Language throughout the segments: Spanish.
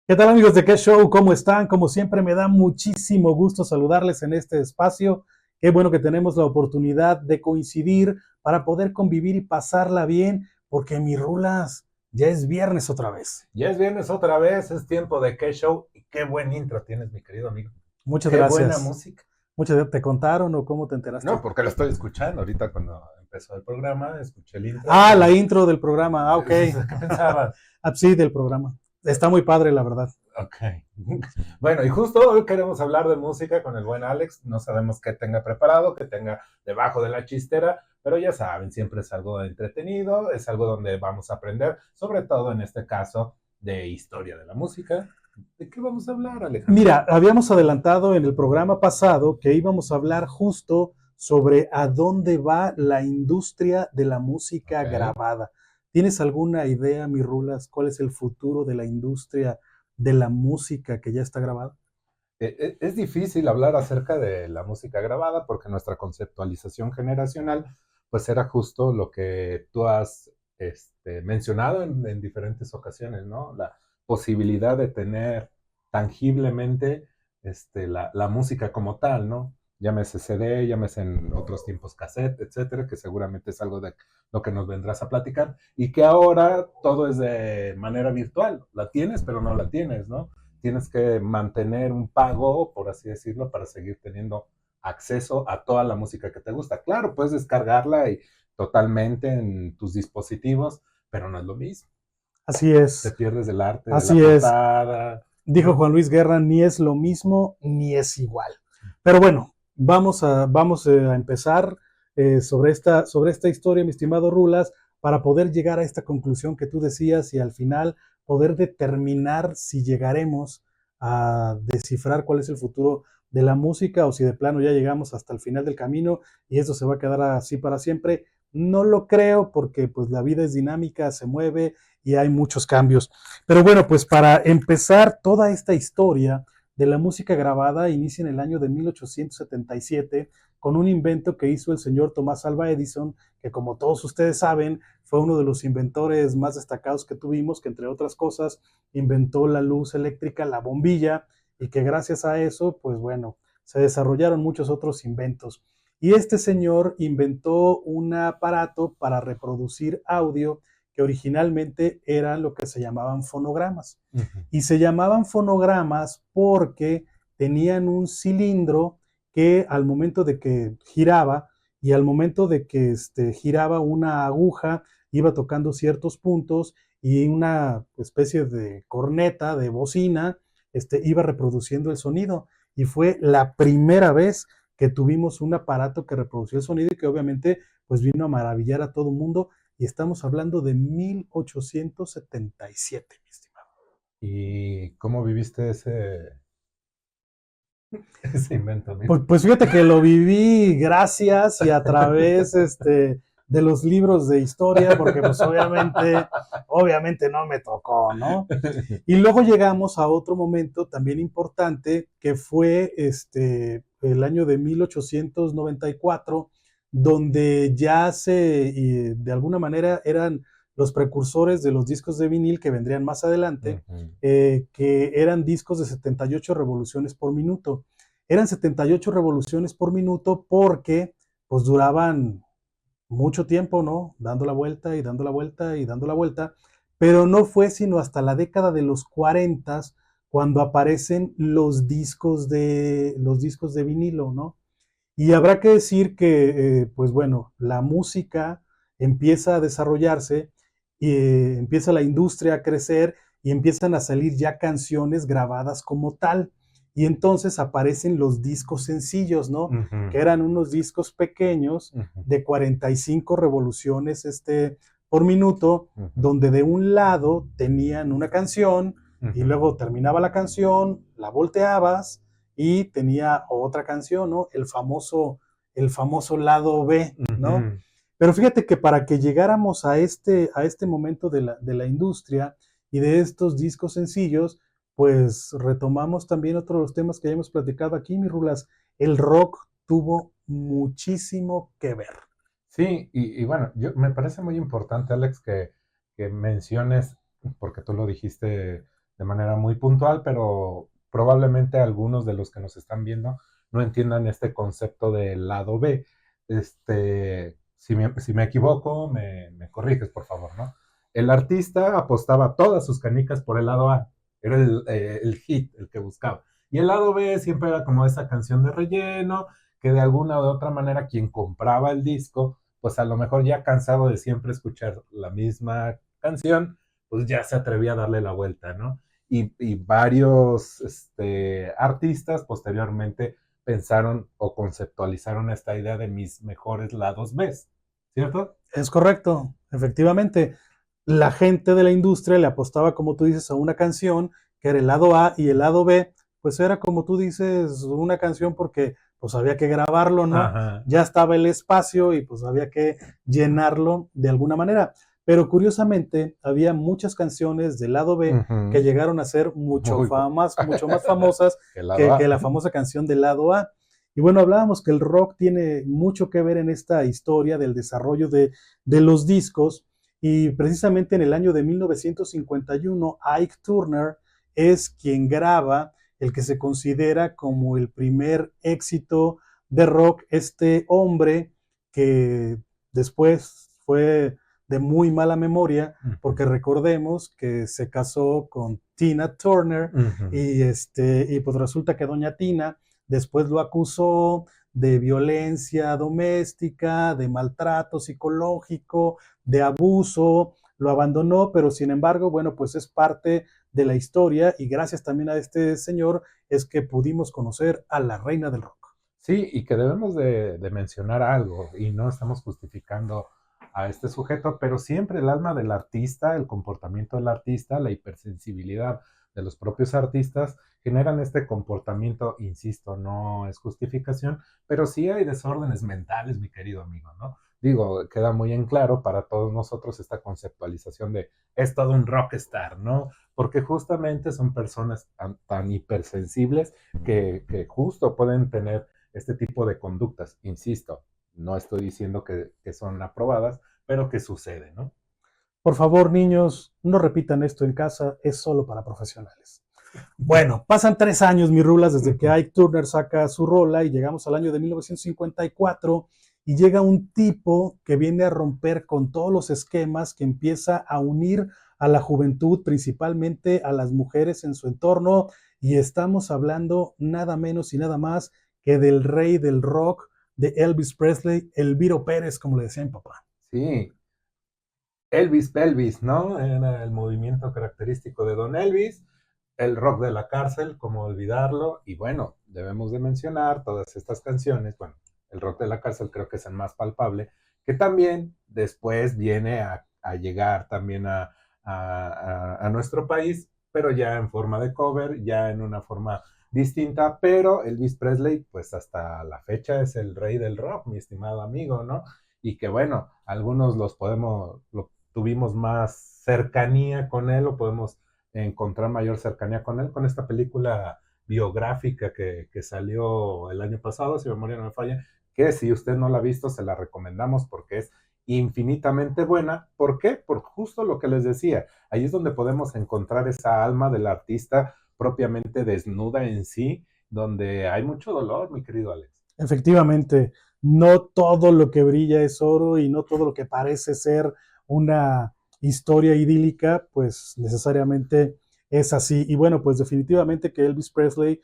¿Qué tal amigos de Qué Show? ¿Cómo están? Como siempre me da muchísimo gusto saludarles en este espacio. Qué bueno que tenemos la oportunidad de coincidir para poder convivir y pasarla bien, porque mi rulas, ya es viernes otra vez. Ya es viernes otra vez, es tiempo de qué show y qué buen intro tienes, mi querido amigo. Muchas Qué buena gracias. música. Muchas gracias. ¿Te contaron o cómo te enteraste? No, porque lo estoy escuchando ahorita cuando empezó el programa, escuché el intro Ah, la y intro del programa. Ah, ok. ¿qué pensabas? Ah, sí, del programa. Está muy padre, la verdad. Ok. Bueno, y justo hoy queremos hablar de música con el buen Alex. No sabemos qué tenga preparado, qué tenga debajo de la chistera, pero ya saben, siempre es algo entretenido, es algo donde vamos a aprender, sobre todo en este caso de historia de la música. ¿De qué vamos a hablar, Alejandro? Mira, habíamos adelantado en el programa pasado que íbamos a hablar justo sobre a dónde va la industria de la música Ok. grabada. ¿Tienes alguna idea, mi Rulas, cuál es el futuro de la industria de la música que ya está grabada? Es difícil hablar acerca de la música grabada porque nuestra conceptualización generacional pues era justo lo que tú has mencionado en diferentes ocasiones, ¿no? La posibilidad de tener tangiblemente la música como tal, ¿no? Llámese CD, llámese en otros tiempos cassette, etcétera, que seguramente es algo de lo que nos vendrás a platicar y que ahora todo es de manera virtual. La tienes, pero no la tienes, ¿no? Tienes que mantener un pago, por así decirlo, para seguir teniendo acceso a toda la música que te gusta. Claro, puedes descargarla y totalmente en tus dispositivos, pero no es lo mismo. Así Te es, pierdes el arte de la así es. portada, Dijo ¿no? Juan Luis Guerra, ni es lo mismo ni es igual. Pero bueno, vamos a empezar sobre esta historia, mi estimado Rulas, para poder llegar a esta conclusión que tú decías y al final poder determinar si llegaremos a descifrar cuál es el futuro de la música o si de plano ya llegamos hasta el final del camino y eso se va a quedar así para siempre. No lo creo porque pues la vida es dinámica, se mueve y hay muchos cambios. Pero bueno, pues para empezar toda esta historia de la música grabada inicia en el año de 1877 con un invento que hizo el señor Tomás Alva Edison, que como todos ustedes saben, fue uno de los inventores más destacados que tuvimos, que entre otras cosas inventó la luz eléctrica, la bombilla, y que gracias a eso, pues bueno, se desarrollaron muchos otros inventos. Y este señor inventó un aparato para reproducir audio que originalmente eran lo que se llamaban fonogramas. Uh -huh. Y se llamaban fonogramas porque tenían un cilindro que al momento de que giraba y al momento de que giraba una aguja, iba tocando ciertos puntos y una especie de corneta, de bocina, iba reproduciendo el sonido. Y fue la primera vez que tuvimos un aparato que reproducía el sonido y que obviamente pues vino a maravillar a todo el mundo y estamos hablando de 1877, mi estimado. ¿Y cómo viviste ese invento, amigo? Pues fíjate que lo viví gracias y a través de los libros de historia, porque pues obviamente no me tocó, ¿no? Y luego llegamos a otro momento también importante, que fue el año de 1894, donde ya de alguna manera eran los precursores de los discos de vinil que vendrían más adelante, Uh -huh. que eran discos de 78 revoluciones por minuto. Eran 78 revoluciones por minuto porque pues duraban mucho tiempo, ¿no? Dando la vuelta y dando la vuelta y dando la vuelta, pero no fue sino hasta la década de los 40 cuando aparecen los discos de vinilo, ¿no? Y habrá que decir que, pues bueno, la música empieza a desarrollarse y empieza la industria a crecer y empiezan a salir ya canciones grabadas como tal. Y entonces aparecen los discos sencillos, ¿no? Uh -huh. Que eran unos discos pequeños Uh -huh. de 45 revoluciones por minuto, Uh -huh. donde de un lado tenían una canción Uh y -huh. luego terminaba la canción, la volteabas y tenía otra canción, ¿no? El famoso lado B, Uh ¿no? -huh. Pero fíjate que para que llegáramos a este momento de la industria y de estos discos sencillos, pues retomamos también otro de los temas que ya hemos platicado aquí, mi Rulas. El rock tuvo muchísimo que ver. Sí, bueno, me parece muy importante, Alex, que menciones, porque tú lo dijiste de manera muy puntual, pero probablemente algunos de los que nos están viendo no entiendan este concepto del lado B. Si me equivoco, me corriges, por favor, ¿no? El artista apostaba todas sus canicas por el lado A, era el hit, el que buscaba. Y el lado B siempre era como esa canción de relleno, que de alguna u otra manera quien compraba el disco, pues a lo mejor ya cansado de siempre escuchar la misma canción, pues ya se atrevía a darle la vuelta, ¿no? Y varios artistas posteriormente pensaron o conceptualizaron esta idea de mis mejores lados B, ¿cierto? Es correcto, efectivamente. La gente de la industria le apostaba, como tú dices, a una canción que era el lado A y el lado B, pues era como tú dices, una canción porque pues había que grabarlo, ¿no? Ajá. Ya estaba el espacio y pues había que llenarlo de alguna manera. Pero curiosamente, había muchas canciones del lado B que Ujú. llegaron a ser Muy bueno. mucho más famosas El lado A. que la famosa canción del lado A. Y bueno, hablábamos que el rock tiene mucho que ver en esta historia del desarrollo de los discos y precisamente en el año de 1951 Ike Turner es quien graba el que se considera como el primer éxito de rock, este hombre que después fue de muy mala memoria, porque recordemos que se casó con Tina Turner Ujú. y pues resulta que doña Tina después lo acusó de violencia doméstica, de maltrato psicológico, de abuso, lo abandonó, pero sin embargo, bueno, pues es parte de la historia y gracias también a este señor es que pudimos conocer a la reina del rock. Sí, y que debemos de mencionar algo, y no estamos justificando a este sujeto, pero siempre el alma del artista, el comportamiento del artista, la hipersensibilidad de los propios artistas generan este comportamiento, insisto, no es justificación, pero sí hay desórdenes mentales, mi querido amigo, ¿no? Digo, queda muy en claro para todos nosotros esta conceptualización de es todo un rockstar, ¿no? Porque justamente son personas tan hipersensibles que justo pueden tener este tipo de conductas. Insisto, no estoy diciendo que son aprobadas, pero que sucede, ¿no? Por favor, niños, no repitan esto en casa, es solo para profesionales. Bueno, pasan 3 años, mis rulas, desde que Ike Turner saca su rola y llegamos al año de 1954 y llega un tipo que viene a romper con todos los esquemas, que empieza a unir a la juventud, principalmente a las mujeres en su entorno, y estamos hablando nada menos y nada más que del rey del rock, de Elvis Presley, Elviro Pérez, como le decía mi papá. Sí, Elvis Pelvis, ¿no? Era el movimiento característico de Don Elvis, el rock de la cárcel, como olvidarlo, y bueno, debemos de mencionar todas estas canciones, bueno, el rock de la cárcel creo que es el más palpable, que también después viene a llegar también a nuestro país, pero ya en forma de cover, ya en una forma distinta, pero Elvis Presley, pues hasta la fecha es el rey del rock, mi estimado amigo, ¿no? Y que bueno, algunos tuvimos más cercanía con él o podemos encontrar mayor cercanía con él con esta película biográfica que salió el año pasado, si mi memoria no me falla, que si usted no la ha visto, se la recomendamos porque es infinitamente buena. ¿Por qué? Por justo lo que les decía. Ahí es donde podemos encontrar esa alma del artista propiamente desnuda en sí, donde hay mucho dolor, mi querido Alex. Efectivamente, no todo lo que brilla es oro y no todo lo que parece ser una historia idílica, pues necesariamente es así. Y bueno, pues definitivamente que Elvis Presley,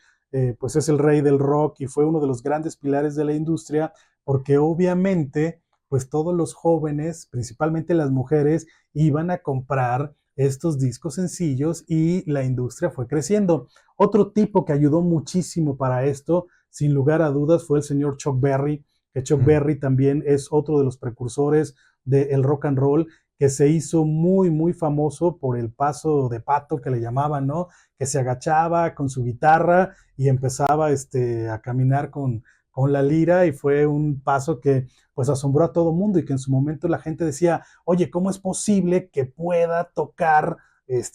pues es el rey del rock y fue uno de los grandes pilares de la industria, porque obviamente, pues todos los jóvenes, principalmente las mujeres, iban a comprar estos discos sencillos y la industria fue creciendo. Otro tipo que ayudó muchísimo para esto sin lugar a dudas, fue el señor Chuck Berry, que Chuck Berry también es otro de los precursores del rock and roll, que se hizo muy, muy famoso por el paso de pato que le llamaban, ¿no? Que se agachaba con su guitarra y empezaba a caminar con la lira y fue un paso que pues asombró a todo mundo y que en su momento la gente decía, oye, ¿cómo es posible que pueda tocar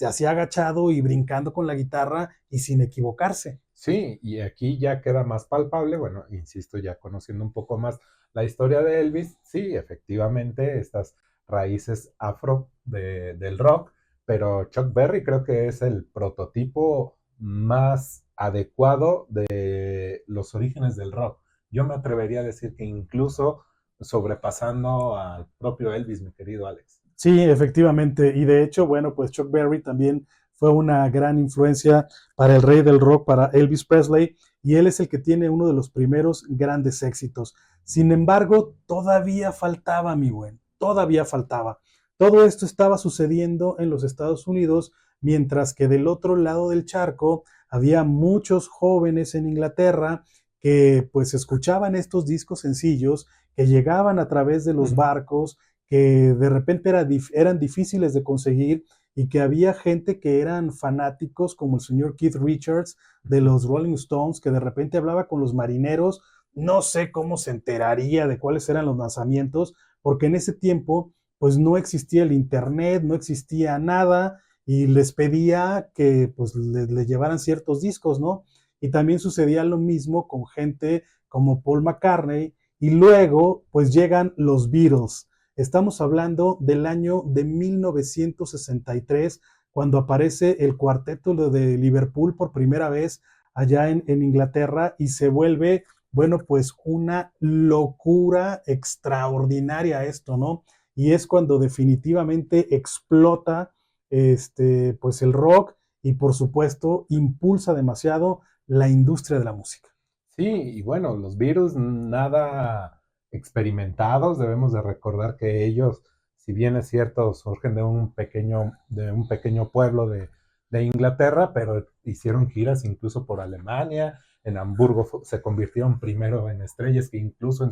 así agachado y brincando con la guitarra y sin equivocarse? Sí, y aquí ya queda más palpable, bueno, insisto, ya conociendo un poco más la historia de Elvis, sí, efectivamente, estas raíces afro del rock, pero Chuck Berry creo que es el prototipo más adecuado de los orígenes del rock. Yo me atrevería a decir que incluso sobrepasando al propio Elvis, mi querido Alex. Sí, efectivamente. Y de hecho, bueno, pues Chuck Berry también fue una gran influencia para el rey del rock, para Elvis Presley, y él es el que tiene uno de los primeros grandes éxitos. Sin embargo, todavía faltaba, mi buen, todavía faltaba. Todo esto estaba sucediendo en los Estados Unidos, mientras que del otro lado del charco había muchos jóvenes en Inglaterra que pues escuchaban estos discos sencillos que llegaban a través de los barcos, que de repente eran difíciles de conseguir y que había gente que eran fanáticos como el señor Keith Richards de los Rolling Stones, que de repente hablaba con los marineros. No sé cómo se enteraría de cuáles eran los lanzamientos, porque en ese tiempo pues no existía el internet, no existía nada, y les pedía que pues le llevaran ciertos discos, ¿no? Y también sucedía lo mismo con gente como Paul McCartney, y luego pues llegan los Beatles. Estamos hablando del año de 1963, cuando aparece el cuarteto de Liverpool por primera vez allá en Inglaterra, y se vuelve, bueno, pues una locura extraordinaria esto, ¿no? Y es cuando definitivamente explota pues el rock, y por supuesto impulsa demasiado la industria de la música. Sí, y bueno, los virus nada experimentados, debemos de recordar que ellos, si bien es cierto, surgen de un pequeño pueblo de Inglaterra, pero hicieron giras incluso por Alemania, en Hamburgo se convirtieron primero en estrellas que incluso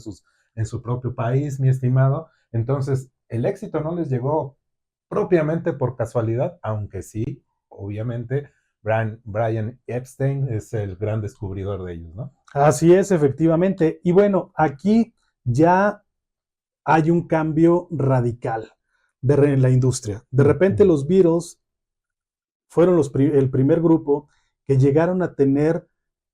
en su propio país, mi estimado. Entonces, el éxito no les llegó propiamente por casualidad, aunque sí, obviamente, Brian Epstein es el gran descubridor de ellos, ¿no? Así es, efectivamente. Y bueno, aquí ya hay un cambio radical en la industria. De repente los Beatles fueron el primer grupo que llegaron a tener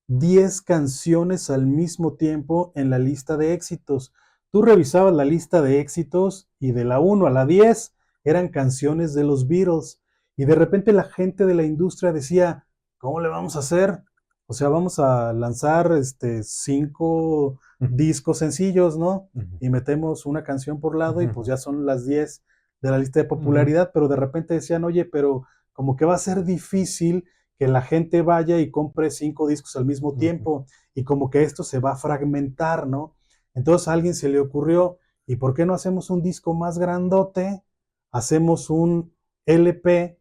10 canciones al mismo tiempo en la lista de éxitos. Tú revisabas la lista de éxitos y de la 1 a la 10 eran canciones de los Beatles. Y de repente la gente de la industria decía, ¿cómo le vamos a hacer? O sea, vamos a lanzar 5 discos sencillos, ¿no? Y metemos una canción por lado y pues ya son las 10 de la lista de popularidad, pero de repente decían, oye, pero como que va a ser difícil que la gente vaya y compre 5 discos al mismo tiempo, y como que esto se va a fragmentar, ¿no? Entonces a alguien se le ocurrió, ¿y por qué no hacemos un disco más grandote? Hacemos un LP,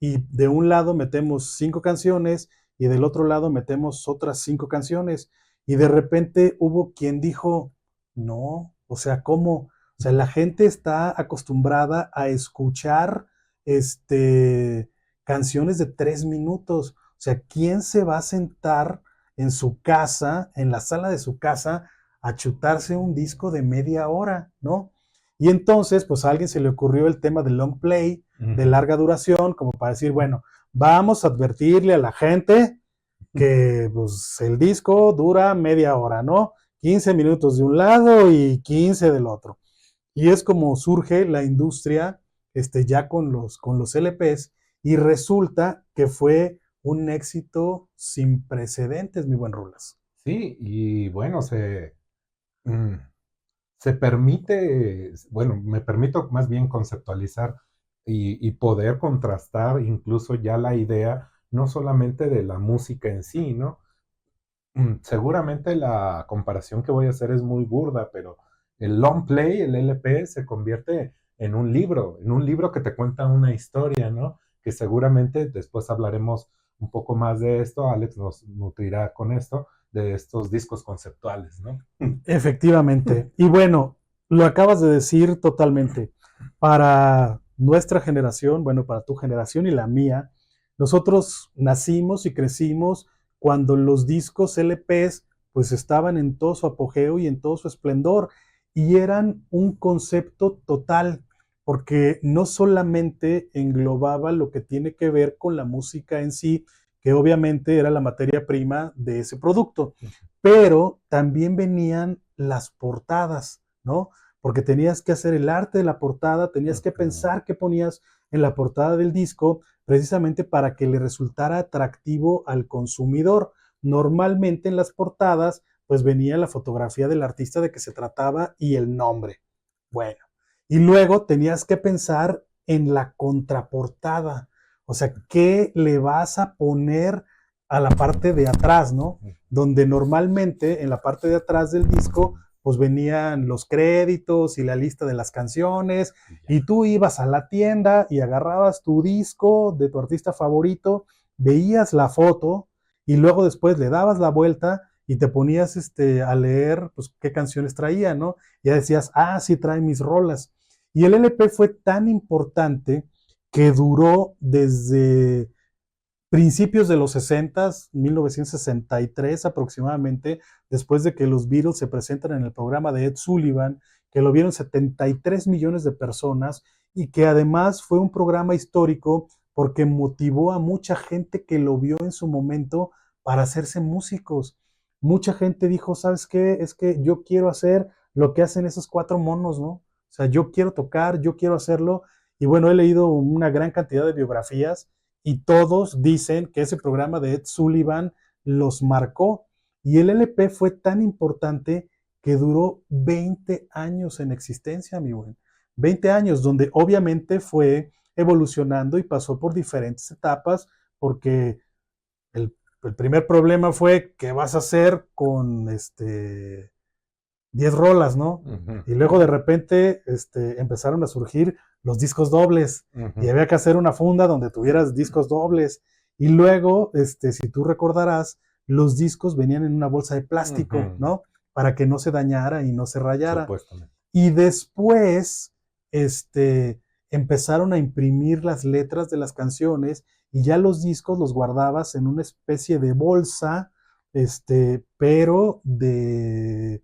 y de un lado metemos 5 canciones y del otro lado metemos otras 5 canciones. Y de repente hubo quien dijo, no, o sea, ¿cómo? O sea, la gente está acostumbrada a escuchar canciones de 3 minutos. O sea, ¿quién se va a sentar en su casa, en la sala de su casa, a chutarse un disco de media hora, ¿no? Y entonces, pues a alguien se le ocurrió el tema del long play, de larga duración, como para decir, bueno, vamos a advertirle a la gente que pues, el disco dura media hora, ¿no? 15 minutos de un lado y 15 del otro. Y es como surge la industria ya con los LPs, y resulta que fue un éxito sin precedentes, mi buen Rulas. Sí, y bueno, mm, se permite, bueno, me permito más bien conceptualizar y poder contrastar incluso ya la idea, no solamente de la música en sí, ¿no? Seguramente la comparación que voy a hacer es muy burda, pero el long play, el LP, se convierte en un libro que te cuenta una historia, ¿no? Que seguramente después hablaremos un poco más de esto, Alex nos nutrirá con esto, de estos discos conceptuales, ¿no? Efectivamente. Y bueno, lo acabas de decir totalmente. Para nuestra generación, bueno, para tu generación y la mía, nosotros nacimos y crecimos cuando los discos LPs pues estaban en todo su apogeo y en todo su esplendor, y eran un concepto total, porque no solamente englobaba lo que tiene que ver con la música en sí, que obviamente era la materia prima de ese producto, pero también venían las portadas, ¿no? Porque tenías que hacer el arte de la portada, tenías que pensar qué ponías en la portada del disco precisamente para que le resultara atractivo al consumidor. Normalmente en las portadas pues venía la fotografía del artista de que se trataba y el nombre. Bueno, y luego tenías que pensar en la contraportada, o sea, ¿qué le vas a poner a la parte de atrás, ¿no? Donde normalmente en la parte de atrás del disco pues venían los créditos y la lista de las canciones y tú ibas a la tienda y agarrabas tu disco de tu artista favorito, veías la foto y luego después le dabas la vuelta y te ponías a leer pues qué canciones traía, ¿no? Y ya decías, ah, sí trae mis rolas. Y el LP fue tan importante que duró desde principios de los 60, 1963 aproximadamente, después de que los Beatles se presentan en el programa de Ed Sullivan, que lo vieron 73 millones de personas y que además fue un programa histórico porque motivó a mucha gente que lo vio en su momento para hacerse músicos. Mucha gente dijo, ¿sabes qué? Es que yo quiero hacer lo que hacen esos cuatro monos, ¿no? O sea, yo quiero tocar, yo quiero hacerlo. Y bueno, he leído una gran cantidad de biografías y todos dicen que ese programa de Ed Sullivan los marcó. Y el LP fue tan importante que duró 20 años en existencia, mi buen. 20 años, donde obviamente fue evolucionando y pasó por diferentes etapas, porque el primer problema fue qué vas a hacer con 10 rolas, ¿no? Y luego de repente empezaron a surgir los discos dobles y había que hacer una funda donde tuvieras discos dobles. Y luego, si tú recordarás, los discos venían en una bolsa de plástico, ¿no? Para que no se dañara y no se rayara. Supuestamente. Y después, empezaron a imprimir las letras de las canciones y ya los discos los guardabas en una especie de bolsa, pero de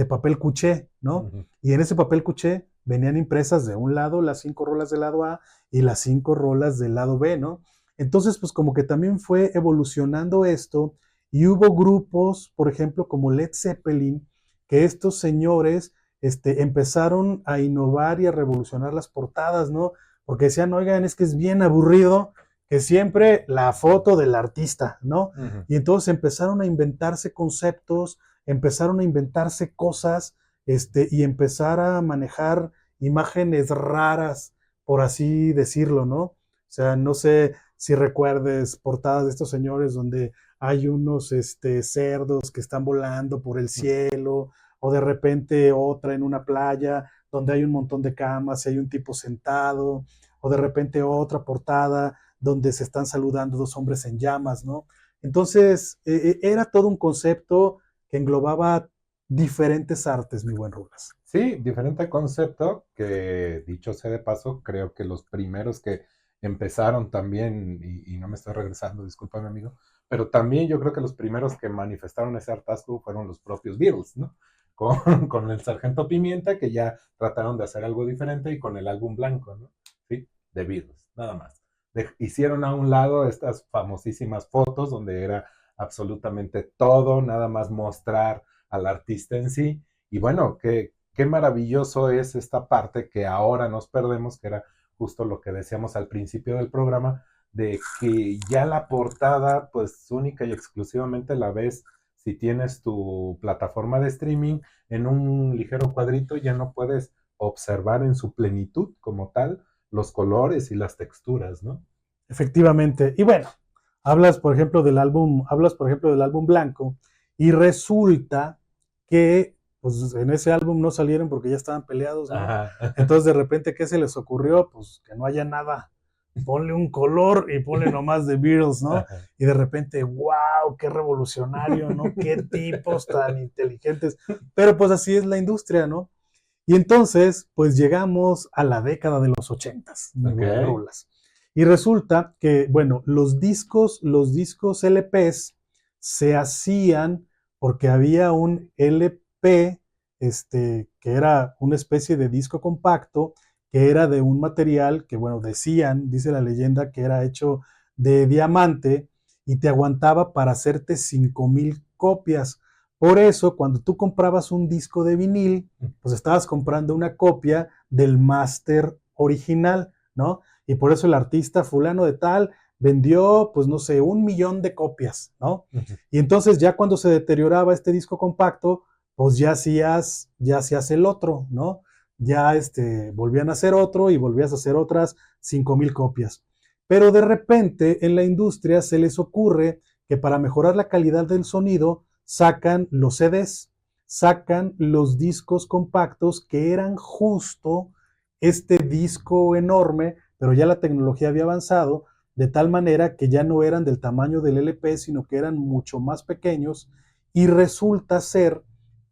papel cuché, ¿no? Y en ese papel cuché venían impresas de un lado las 5 rolas del lado A y las 5 rolas del lado B, ¿no? Entonces, pues como que también fue evolucionando esto y hubo grupos, por ejemplo, como Led Zeppelin, que estos señores empezaron a innovar y a revolucionar las portadas, ¿no? Porque decían, oigan, es que es bien aburrido que siempre la foto del artista, ¿no? Y entonces empezaron a inventarse conceptos, empezaron a inventarse cosas, y empezar a manejar imágenes raras, por así decirlo, ¿no? O sea, no sé si recuerdes portadas de estos señores donde hay unos cerdos que están volando por el cielo, o de repente otra en una playa donde hay un montón de camas y hay un tipo sentado, o de repente otra portada donde se están saludando dos hombres en llamas, ¿no? Entonces, era todo un concepto que englobaba diferentes artes, mi buen Rulas. Sí, diferente concepto que, dicho sea de paso, creo que los primeros que empezaron también, y no me estoy regresando, discúlpame amigo, pero también yo creo que los primeros que manifestaron ese hartazgo fueron los propios Beatles, ¿no? Con el Sargento Pimienta, que ya trataron de hacer algo diferente, y con el álbum blanco, ¿no? Sí, de Beatles, nada más. Hicieron a un lado estas famosísimas fotos donde era absolutamente todo, nada más mostrar al artista en sí. Y bueno, qué maravilloso es esta parte que ahora nos perdemos, que era justo lo que decíamos al principio del programa, de que ya la portada, pues única y exclusivamente la ves si tienes tu plataforma de streaming en un ligero cuadrito, ya no puedes observar en su plenitud como tal los colores y las texturas, ¿no? Efectivamente. Y bueno, hablas por ejemplo del álbum blanco, y resulta que pues en ese álbum no salieron porque ya estaban peleados, ¿no? Ajá. Entonces de repente, ¿qué se les ocurrió? Pues que no haya nada. Ponle un color y ponle nomás The Beatles, ¿no? Ajá. Y de repente, wow, qué revolucionario, ¿no? Qué tipos tan inteligentes. Pero pues así es la industria, ¿no? Y entonces, pues llegamos a la década de los 80s, mi buen Ok. Rulas. Y resulta que, bueno, los discos LPs se hacían porque había un LP, que era una especie de disco compacto, que era de un material que, bueno, dice la leyenda, que era hecho de diamante y te aguantaba para hacerte 5,000 copias. Por eso, cuando tú comprabas un disco de vinil, pues estabas comprando una copia del máster original, ¿no? y por eso el artista fulano de tal vendió, pues no sé, 1 millón de copias, ¿no? Y entonces ya cuando se deterioraba este disco compacto, pues ya hacías el otro, ¿no? Ya volvían a hacer otro y volvías a hacer otras 5,000 copias. Pero de repente en la industria se les ocurre que para mejorar la calidad del sonido sacan los CDs, sacan los discos compactos que eran justo este disco enorme, pero ya la tecnología había avanzado de tal manera que ya no eran del tamaño del LP, sino que eran mucho más pequeños y resulta ser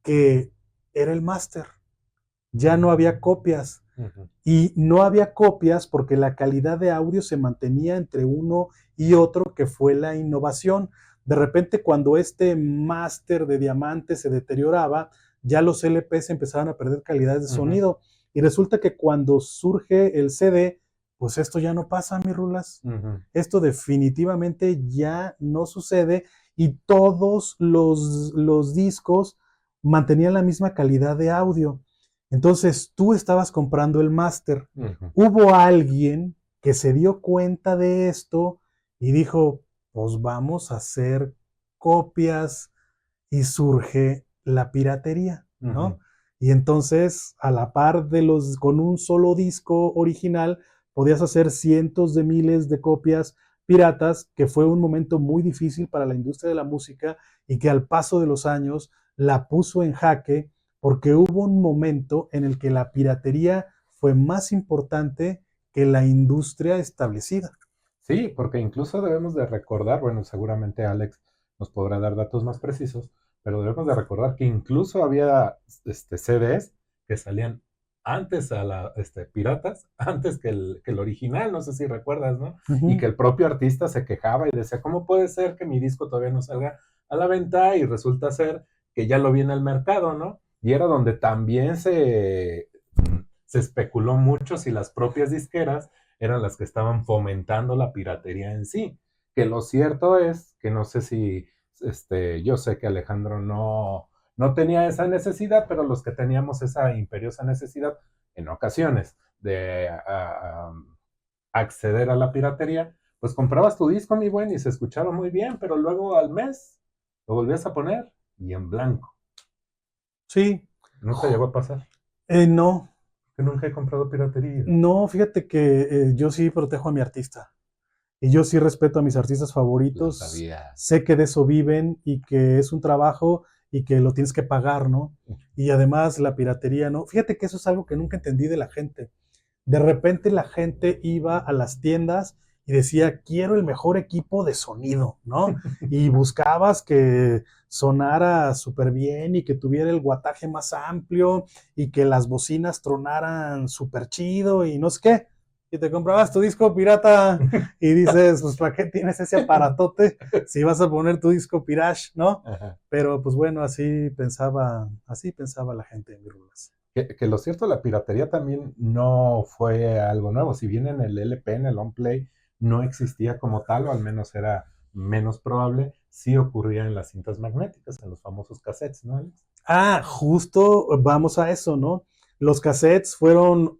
que era el máster. Ya no había copias. Y no había copias porque la calidad de audio se mantenía entre uno y otro, que fue la innovación. De repente, cuando este máster de diamante se deterioraba, ya los LPs empezaban a perder calidad de sonido. Y resulta que cuando surge el CD, pues esto ya no pasa, mis rulas. Esto definitivamente ya no sucede y todos los discos mantenían la misma calidad de audio. Entonces tú estabas comprando el máster. Hubo alguien que se dio cuenta de esto y dijo, pues vamos a hacer copias y surge la piratería, ¿no? Y entonces, a la par con un solo disco original, podías hacer cientos de miles de copias piratas, que fue un momento muy difícil para la industria de la música y que al paso de los años la puso en jaque porque hubo un momento en el que la piratería fue más importante que la industria establecida. Sí, porque incluso debemos de recordar, bueno, seguramente Alex nos podrá dar datos más precisos, pero debemos de recordar que incluso había CDs que salían antes piratas, antes que el original, no sé si recuerdas, ¿no? Y que el propio artista se quejaba y decía, ¿cómo puede ser que mi disco todavía no salga a la venta? Y resulta ser que ya lo viene al mercado, ¿no? Y era donde también se especuló mucho si las propias disqueras eran las que estaban fomentando la piratería en sí. Que lo cierto es que no sé si, yo sé que Alejandro no tenía esa necesidad, pero los que teníamos esa imperiosa necesidad en ocasiones de acceder a la piratería, pues comprabas tu disco, mi buen, y se escuchaba muy bien, pero luego al mes lo volvías a poner y en blanco. Sí. ¿No te llegó a pasar? No. Que nunca he comprado piratería. No, fíjate que yo sí protejo a mi artista. Y yo sí respeto a mis artistas favoritos. Sé que de eso viven y que es un trabajo y que lo tienes que pagar, ¿no? Y además la piratería, ¿no? Fíjate que eso es algo que nunca entendí de la gente. De repente la gente iba a las tiendas y decía, quiero el mejor equipo de sonido, ¿no? Y buscabas que sonara súper bien y que tuviera el guataje más amplio y que las bocinas tronaran súper chido y no sé qué. Y te comprabas tu disco pirata y dices, pues ¿para qué tienes ese aparatote si vas a poner tu disco pirage, ¿no? Pero pues bueno, así pensaba la gente en mis rulas. Que lo cierto, la piratería también no fue algo nuevo. Si bien en el LP, en el on play, no existía como tal, o al menos era menos probable, sí ocurría en las cintas magnéticas, en los famosos cassettes, ¿no, Alex? Ah, justo vamos a eso, ¿no? Los cassettes fueron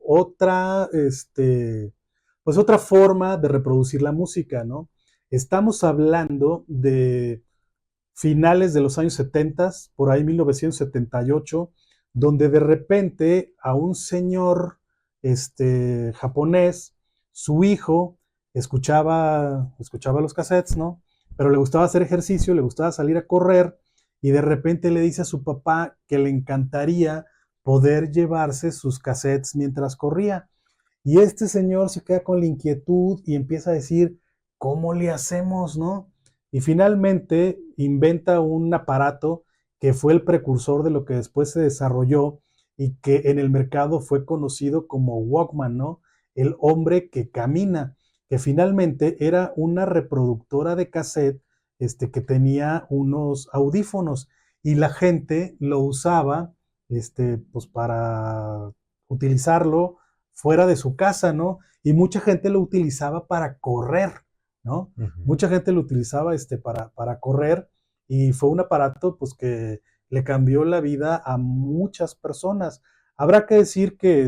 pues otra forma de reproducir la música, ¿no? Estamos hablando de finales de los años 70, por ahí 1978, donde de repente a un señor japonés, su hijo escuchaba los cassettes, ¿no? Pero le gustaba hacer ejercicio, le gustaba salir a correr y de repente le dice a su papá que le encantaría poder llevarse sus cassettes mientras corría. Y este señor se queda con la inquietud y empieza a decir, ¿cómo le hacemos, no? Y finalmente inventa un aparato que fue el precursor de lo que después se desarrolló y que en el mercado fue conocido como Walkman, ¿no? El hombre que camina, que finalmente era una reproductora de cassette que tenía unos audífonos y la gente lo usaba pues para utilizarlo fuera de su casa, ¿no? Y mucha gente lo utilizaba para correr, ¿no? Mucha gente lo utilizaba para correr y fue un aparato pues que le cambió la vida a muchas personas. Habrá que decir que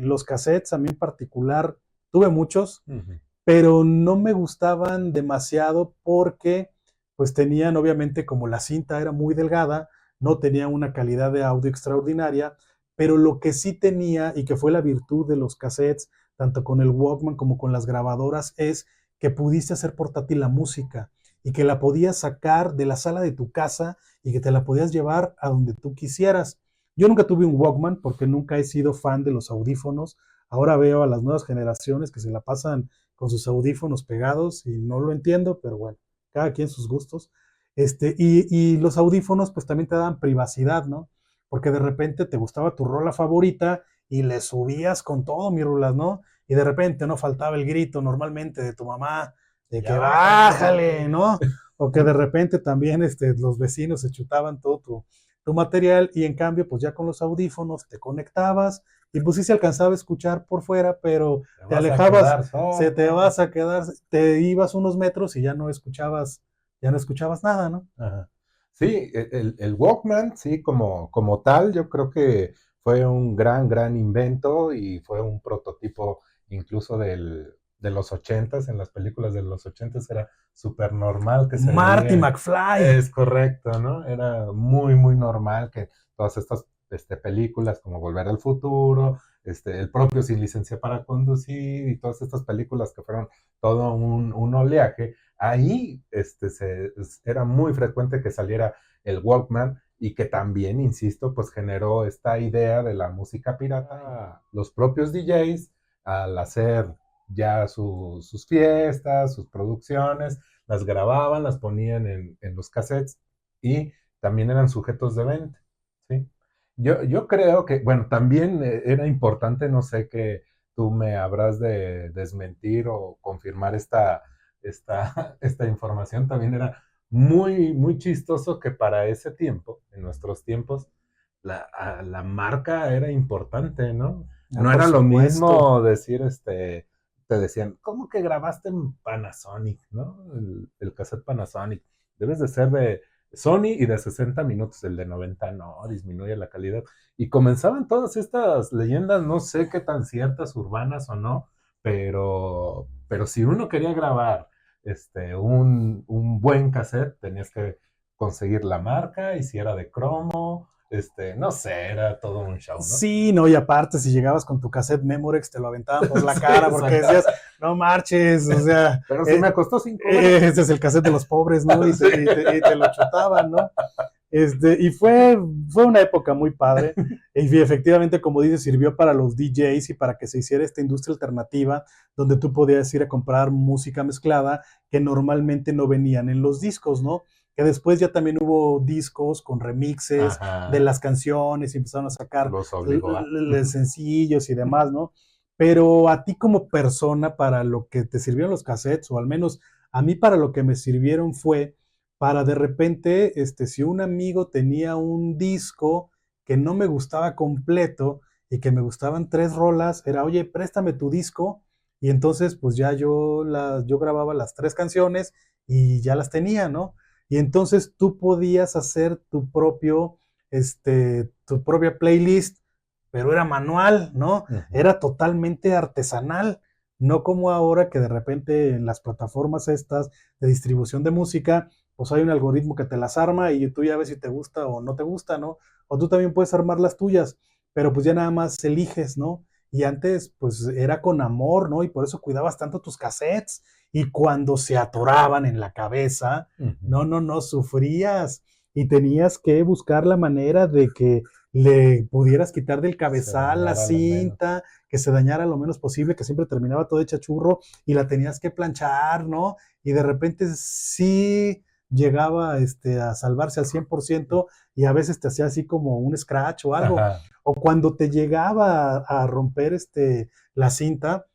los cassettes, a mí en particular, tuve muchos, Ujú. pero no me gustaban demasiado porque pues tenían obviamente como la cinta era muy delgada, no tenía una calidad de audio extraordinaria, pero lo que sí tenía y que fue la virtud de los cassettes, tanto con el Walkman como con las grabadoras, es que pudiste hacer portátil la música y que la podías sacar de la sala de tu casa y que te la podías llevar a donde tú quisieras. Yo nunca tuve un Walkman porque nunca he sido fan de los audífonos. Ahora veo a las nuevas generaciones que se la pasan con sus audífonos pegados y no lo entiendo, pero bueno, cada quien sus gustos. Y los audífonos pues también te dan privacidad, ¿no? Porque de repente te gustaba tu rola favorita y le subías con todo, mi rulas, ¿no? Y de repente no faltaba el grito normalmente de tu mamá, de que Ya bájale, bájale. ¿no? O que de repente también los vecinos se chutaban todo tu material y en cambio pues ya con los audífonos te conectabas y pues sí se alcanzaba a escuchar por fuera, pero Te te vas a alejabas, quedar se te sordo. vas a quedar, te ibas unos metros y ya no escuchabas nada, ¿no? Ajá. Sí, el Walkman, sí, como tal, yo creo que fue un gran invento y fue un prototipo incluso de los ochentas, en las películas de los ochentas era súper normal que se Marty veía, McFly. es correcto, ¿no? Era muy normal que todas estas películas como Volver al Futuro, el propio Sin Licencia para Conducir y todas estas películas que fueron todo un oleaje, ahí era muy frecuente que saliera el Walkman y que también, insisto, pues generó esta idea de la música pirata. Los propios DJs, al hacer ya sus fiestas, sus producciones, las grababan, las ponían en los cassettes y también eran sujetos de venta, ¿sí? Yo creo que, bueno, también era importante, no sé, que tú me habrás de desmentir o confirmar esta información, también era muy chistoso que para ese tiempo, en nuestros tiempos, la marca era importante, ¿no? No Por era lo supuesto. mismo decir, te decían, ¿cómo que grabaste en Panasonic, no? El cassette Panasonic. Debes de ser de Sony y de 60 minutos, el de 90 no, disminuye la calidad. Y comenzaban todas estas leyendas, no sé qué tan ciertas, urbanas o no, pero si uno quería grabar un buen cassette, tenías que conseguir la marca y si era de cromo, no sé, era todo un show, ¿no? Sí, no, y aparte, si llegabas con tu cassette Memorex, te lo aventaban por la Sí, cara porque decías, no marches, o sea, pero si me costó $5. ese es el cassette de los pobres, ¿no? Y te, Sí. y te lo chutaban, ¿no? Y fue una época muy padre. Y efectivamente, como dices, sirvió para los DJs y para que se hiciera esta industria alternativa donde tú podías ir a comprar música mezclada que normalmente no venían en los discos, ¿no? Que después ya también hubo discos con remixes de Ajá, las canciones y empezaron a sacar los obligó a. sencillos y demás, ¿no? Pero a ti como persona, para lo que te sirvieron los cassettes, o al menos a mí para lo que me sirvieron fue para de repente, si un amigo tenía un disco que no me gustaba completo y que me gustaban tres rolas, era, oye, préstame tu disco, y entonces pues ya yo grababa las tres canciones y ya las tenía, ¿no? Y entonces tú podías hacer tu propia playlist, pero era manual, ¿no? Ujú. Era totalmente artesanal, no como ahora que de repente en las plataformas estas de distribución de música, pues hay un algoritmo que te las arma y tú ya ves si te gusta o no te gusta, ¿no? O tú también puedes armar las tuyas, pero pues ya nada más eliges, ¿no? Y antes, pues era con amor, ¿no? Y por eso cuidabas tanto tus cassettes. Y cuando se atoraban en la cabeza, Ujú. no, sufrías. Y tenías que buscar la manera de que le pudieras quitar del Se cabezal la dañara lo menos. cinta, que se dañara lo menos posible, que siempre terminaba todo hecha churro y la tenías que planchar, ¿no? Y de repente sí llegaba a salvarse al 100% y a veces te hacía así como un scratch o algo. Ajá, O cuando te llegaba a romper la cinta,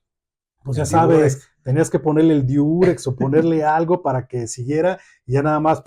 pues ya el sabes, Durex, tenías que ponerle el diurex o ponerle algo para que siguiera y ya nada más,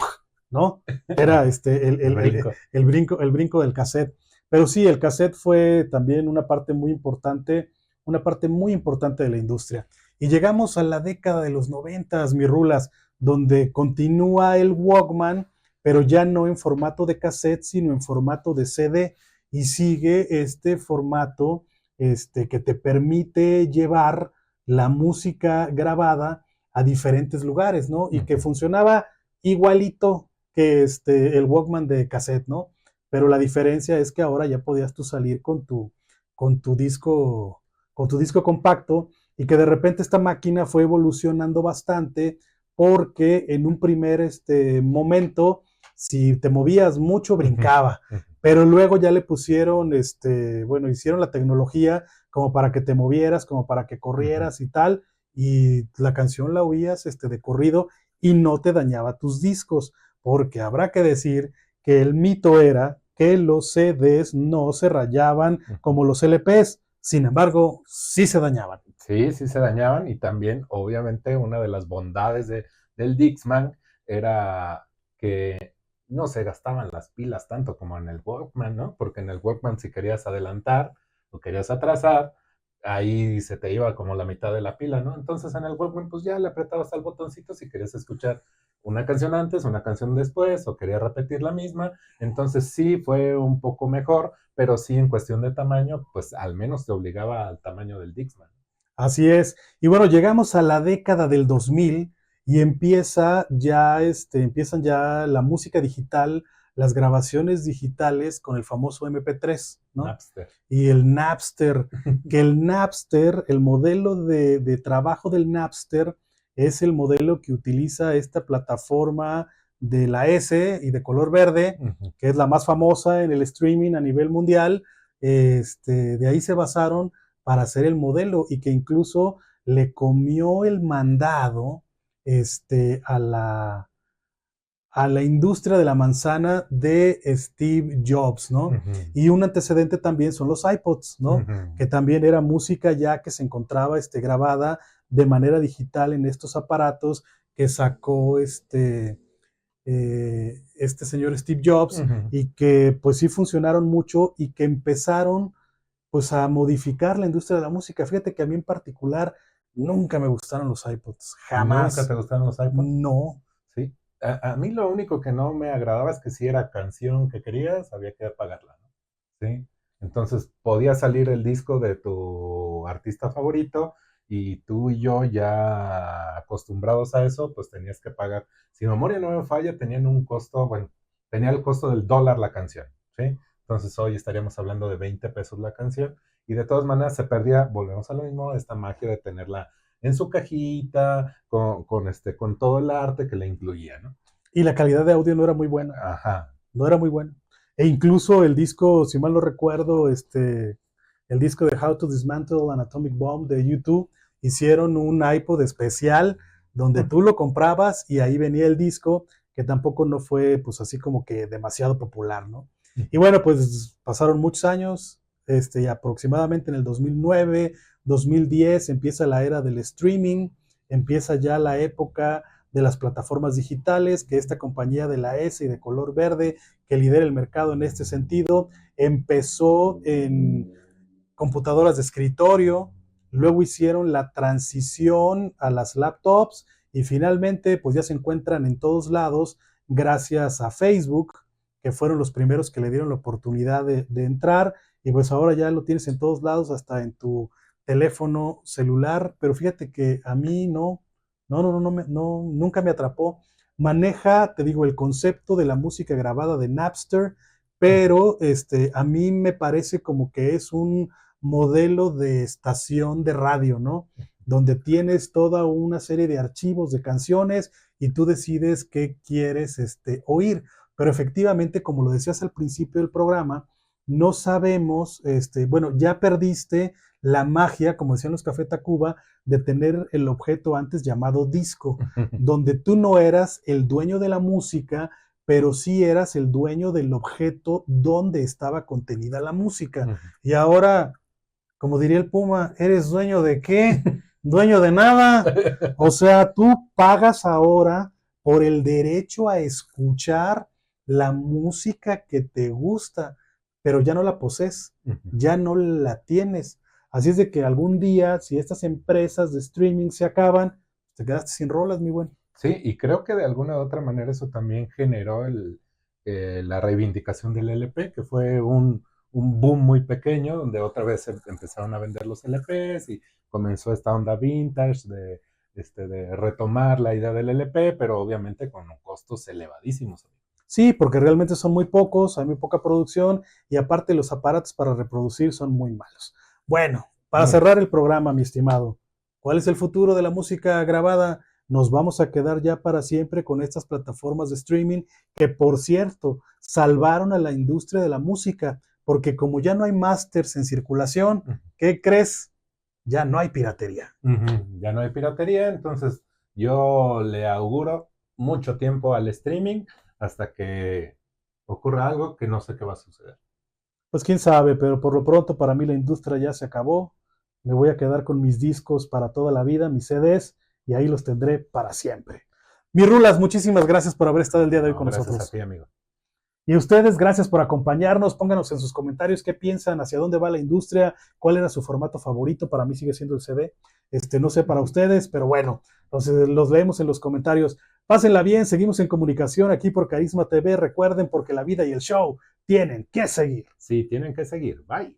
¿no? Era el brinco. el brinco del cassette. Pero sí, el cassette fue también una parte muy importante de la industria. Y llegamos a la década de los 90, mi rulas, donde continúa el Walkman, pero ya no en formato de cassette, sino en formato de CD. Y sigue este formato que te permite llevar la música grabada a diferentes lugares, ¿no? Y que funcionaba igualito que el Walkman de cassette, ¿no? Pero la diferencia es que ahora ya podías tú salir con tu disco, con tu disco compacto, y que de repente esta máquina fue evolucionando bastante porque en un primer momento, si te movías mucho, brincaba. Pero luego ya le pusieron, bueno, hicieron la tecnología como para que te movieras, como para que corrieras y tal, y la canción la oías de corrido y no te dañaba tus discos, porque habrá que decir que el mito era que los CDs no se rayaban como los LPs, sin embargo, sí se dañaban. Sí, sí se dañaban, y también, obviamente, una de las bondades del Dixman era que no se gastaban las pilas tanto como en el Walkman, ¿no? Porque en el Walkman, si querías adelantar o querías atrasar, ahí se te iba como la mitad de la pila, ¿no? Entonces en el Walkman, pues ya le apretabas al botoncito si querías escuchar una canción antes, una canción después, o querías repetir la misma. Entonces sí fue un poco mejor, pero sí en cuestión de tamaño, pues al menos te obligaba al tamaño del Dixman. Así es. Y bueno, llegamos a la década del 2000 y empiezan ya la música digital, las grabaciones digitales con el famoso MP3, ¿no? Napster. Y el Napster, que el Napster, el modelo de trabajo del Napster es el modelo que utiliza esta plataforma de la S y de color verde, que es la más famosa en el streaming a nivel mundial. De ahí se basaron para hacer el modelo, y que incluso le comió el mandado este, a, la, a la industria de la manzana de Steve Jobs, ¿no? Y un antecedente también son los iPods, ¿no? Que también era música ya que se encontraba grabada de manera digital en estos aparatos que sacó este señor Steve Jobs, y que pues sí funcionaron mucho y que empezaron pues a modificar la industria de la música. Fíjate que a mí en particular nunca me gustaron los iPods, ¿Nunca jamás. te gustaron los iPods? No. Sí. A mí lo único que no me agradaba es que si era canción que querías, había que pagarla, ¿no? Sí. Entonces podía salir el disco de tu artista favorito, y tú y yo ya acostumbrados a eso, pues tenías que pagar. Si memoria no me falla, tenían un costo, bueno, tenía el costo del dólar la canción, ¿sí? Entonces hoy estaríamos hablando de 20 pesos la canción, y de todas maneras se perdía, volvemos a lo mismo, esta magia de tenerla en su cajita, con todo el arte que le incluía, ¿no? Y la calidad de audio no era muy buena. Ajá. No era muy buena. E incluso el disco, si mal no recuerdo, el disco de How to Dismantle an Atomic Bomb de YouTube, hicieron un iPod especial donde tú lo comprabas y ahí venía el disco, que tampoco no fue pues así como que demasiado popular, ¿no? Y bueno, pues pasaron muchos años, y aproximadamente en el 2009, 2010 empieza la era del streaming, empieza ya la época de las plataformas digitales, que esta compañía de la S y de color verde, que lidera el mercado en este sentido, empezó en computadoras de escritorio, luego hicieron la transición a las laptops y finalmente pues ya se encuentran en todos lados gracias a Facebook, que fueron los primeros que le dieron la oportunidad de entrar, y pues ahora ya lo tienes en todos lados, hasta en tu teléfono celular. Pero fíjate que a mí no, nunca me atrapó. Maneja, te digo, el concepto de la música grabada de Napster, pero a mí me parece como que es un modelo de estación de radio, ¿no? Donde tienes toda una serie de archivos de canciones y tú decides qué quieres oír. Pero efectivamente, como lo decías al principio del programa, no sabemos, bueno, ya perdiste la magia, como decían los Café Tacuba, de tener el objeto antes llamado disco, donde tú no eras el dueño de la música, pero sí eras el dueño del objeto donde estaba contenida la música. Y ahora, como diría el Puma, ¿eres dueño de qué? Dueño de nada. O sea, tú pagas ahora por el derecho a escuchar la música que te gusta, pero ya no la posees, ya no la tienes. Así es de que algún día, si estas empresas de streaming se acaban, te quedaste sin rolas, mi buen. Sí, y creo que de alguna u otra manera eso también generó la reivindicación del LP, que fue un un boom muy pequeño, donde otra vez empezaron a vender los LPs y comenzó esta onda vintage de retomar la idea del LP, pero obviamente con costos elevadísimos. Sí, porque realmente son muy pocos, hay muy poca producción y aparte los aparatos para reproducir son muy malos. Bueno, para Muy. cerrar el programa, mi estimado, ¿cuál es el futuro de la música grabada? Nos vamos a quedar ya para siempre con estas plataformas de streaming que, por cierto, salvaron a la industria de la música, porque como ya no hay masters en circulación, ¿qué crees? Ya no hay piratería. Ya no hay piratería, entonces yo le auguro mucho tiempo al streaming hasta que ocurra algo que no sé qué va a suceder. Pues quién sabe, pero por lo pronto para mí la industria ya se acabó. Me voy a quedar con mis discos para toda la vida, mis CDs, y ahí los tendré para siempre. Mi Rulas, muchísimas gracias por haber estado el día de hoy No, con gracias a nosotros. ti, amigo. Y a ustedes, gracias por acompañarnos. Pónganos en sus comentarios qué piensan, hacia dónde va la industria, cuál era su formato favorito. Para mí sigue siendo el CD. No sé para ustedes, pero bueno, entonces los leemos en los comentarios. Pásenla bien, seguimos en comunicación aquí por Carisma TV. Recuerden, porque la vida y el show tienen que seguir. Sí, tienen que seguir. Bye.